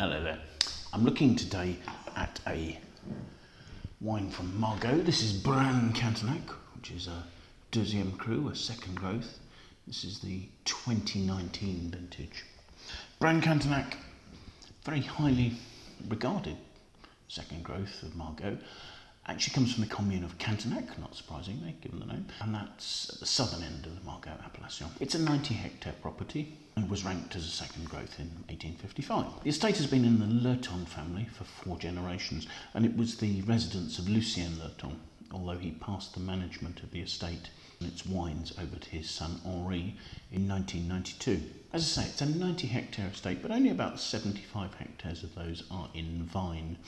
Hello there. I'm looking today at a wine from Margaux. This is Brane Cantenac, which is a Deuxieme cru, a second growth. This is the 2019 vintage. Brane Cantenac, very highly regarded second growth of Margaux, actually comes from the commune of Cantenac, not surprisingly, given the name, and that's at the southern end of the Margaux appellation. It's a 90-hectare property and was ranked as a second growth in 1855. The estate has been in the Lurton family for 4 generations, and it was the residence of Lucien Lurton, although he passed the management of the estate and its wines over to his son Henri in 1992. As I say, it's a 90-hectare estate, but only about 75 hectares of those are in vine.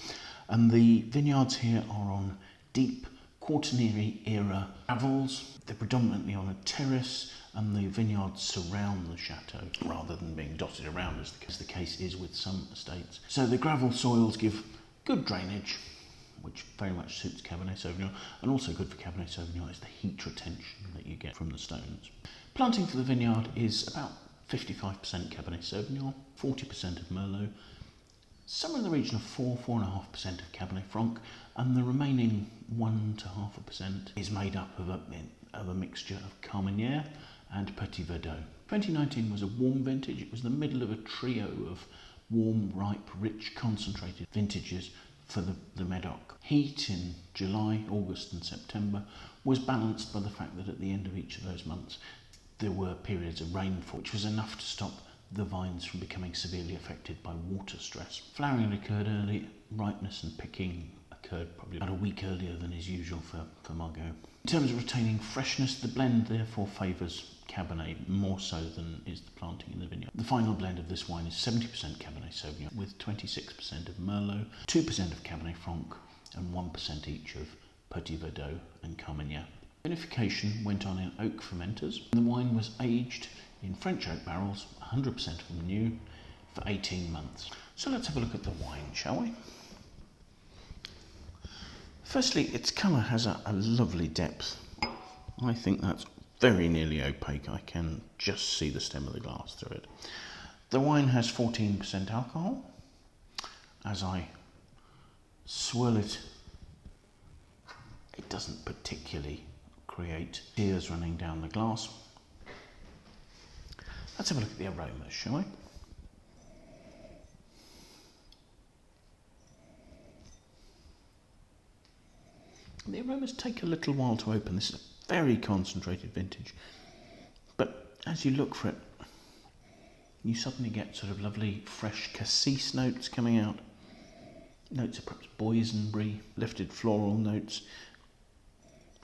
And the vineyards here are on deep Quaternary era gravels. They're predominantly on a terrace, and the vineyards surround the chateau rather than being dotted around as the case is with some estates. So the gravel soils give good drainage, which very much suits Cabernet Sauvignon, and also good for Cabernet Sauvignon is the heat retention that you get from the stones. Planting for the vineyard is about 55% Cabernet Sauvignon, 40% of Merlot, somewhere in the region of 4–4.5% of Cabernet Franc, and the remaining 1–0.5% is made up of a mixture of Carmenère and Petit Verdot. 2019 was a warm vintage. It was the middle of a trio of warm, ripe, rich, concentrated vintages for the Médoc. Heat in July, August and September was balanced by the fact that at the end of each of those months there were periods of rainfall, which was enough to stop the vines from becoming severely affected by water stress. Flowering occurred early, ripeness and picking occurred probably about a week earlier than is usual for Margaux. In terms of retaining freshness, the blend therefore favours Cabernet more so than is the planting in the vineyard. The final blend of this wine is 70% Cabernet Sauvignon with 26% of Merlot, 2% of Cabernet Franc and 1% each of Petit Verdot and Carmenère. Vinification went on in oak fermenters. The wine was aged in French oak barrels, 100% of them new, for 18 months. So let's have a look at the wine, shall we? Firstly, its colour has a lovely depth. I think that's very nearly opaque. I can just see the stem of the glass through it. The wine has 14% alcohol. As I swirl it, it doesn't particularly create tears running down the glass. Let's have a look at the aromas, shall we? The aromas take a little while to open. This is a very concentrated vintage, but as you look for it, you suddenly get sort of lovely fresh cassis notes coming out, notes of perhaps boysenberry, lifted floral notes.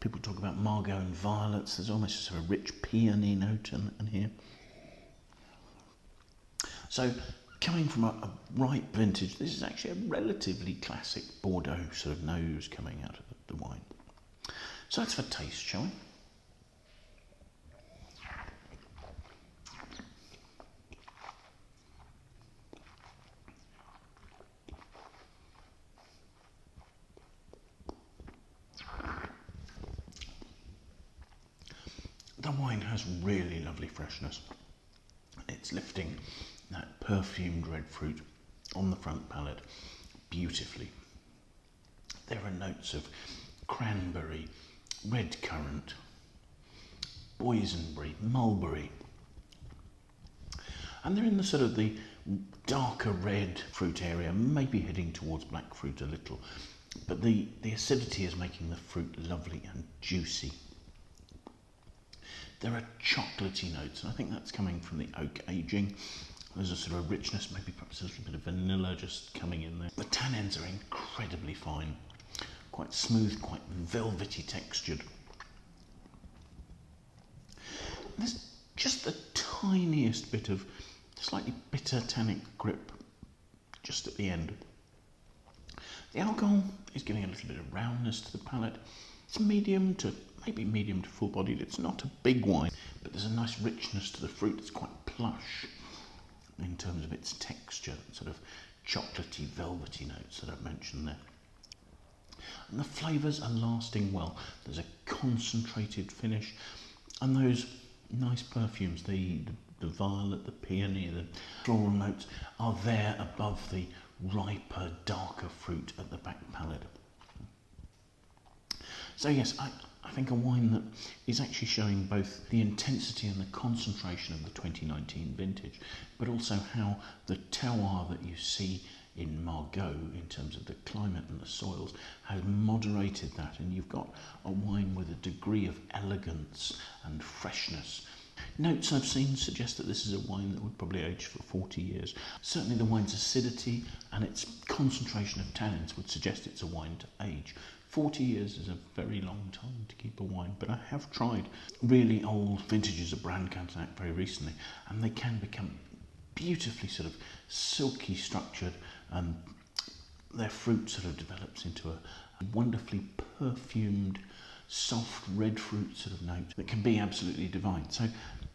People talk about Margaux and violets. There's almost a sort of rich peony note in here. So, coming from a ripe vintage, this is actually a relatively classic Bordeaux sort of nose coming out of the wine. So let's have a taste, shall we? The wine has really lovely freshness. It's lifting that perfumed red fruit on the front palate beautifully. There are notes of cranberry, red currant, boysenberry, mulberry, and they're in the sort of the darker red fruit area, maybe heading towards black fruit a little, but the acidity is making the fruit lovely and juicy. There are chocolatey notes, and I think that's coming from the oak aging. There's a sort of richness, maybe perhaps a little bit of vanilla just coming in there. The tannins are incredibly fine, quite smooth, quite velvety textured. There's just the tiniest bit of slightly bitter tannic grip just at the end. The alcohol is giving a little bit of roundness to the palate. It's medium to full bodied. It's not a big wine, but there's a nice richness to the fruit. It's quite plush in terms of its texture, sort of chocolatey, velvety notes that I've mentioned there. And the flavours are lasting well. There's a concentrated finish, and those nice perfumes, the the violet, the peony, the floral notes are there above the riper, darker fruit at the back palate. So yes, I think a wine that is actually showing both the intensity and the concentration of the 2019 vintage, but also how the terroir that you see in Margaux, in terms of the climate and the soils, has moderated that, and you've got a wine with a degree of elegance and freshness. Notes I've seen suggest that this is a wine that would probably age for 40 years. Certainly the wine's acidity and its concentration of tannins would suggest it's a wine to age. 40 years is a very long time to keep a wine, but I have tried really old vintages of Brane Cantenac very recently, and they can become beautifully sort of silky structured, and their fruit sort of develops into a wonderfully perfumed, soft red fruit sort of note that can be absolutely divine. So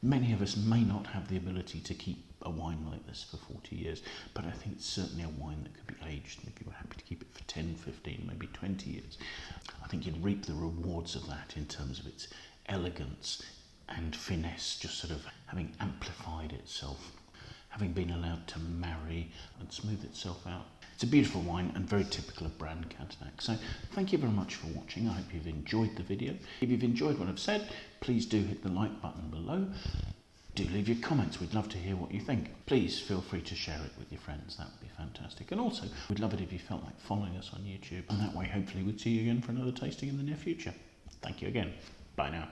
many of us may not have the ability to keep a wine like this for 40 years, but I think it's certainly a wine that could be aged, and if you were happy to keep it for 10, 15, maybe 20 years, I think you'd reap the rewards of that in terms of its elegance and finesse, just sort of having amplified itself, having been allowed to marry and smooth itself out. It's a beautiful wine and very typical of Brane Cantenac. So thank you very much for watching. I hope you've enjoyed the video. If you've enjoyed what I've said, please do hit the like button below. Do leave your comments. We'd love to hear what you think. Please feel free to share it with your friends. That would be fantastic. And also, we'd love it if you felt like following us on YouTube. And that way, hopefully, we'd see you again for another tasting in the near future. Thank you again. Bye now.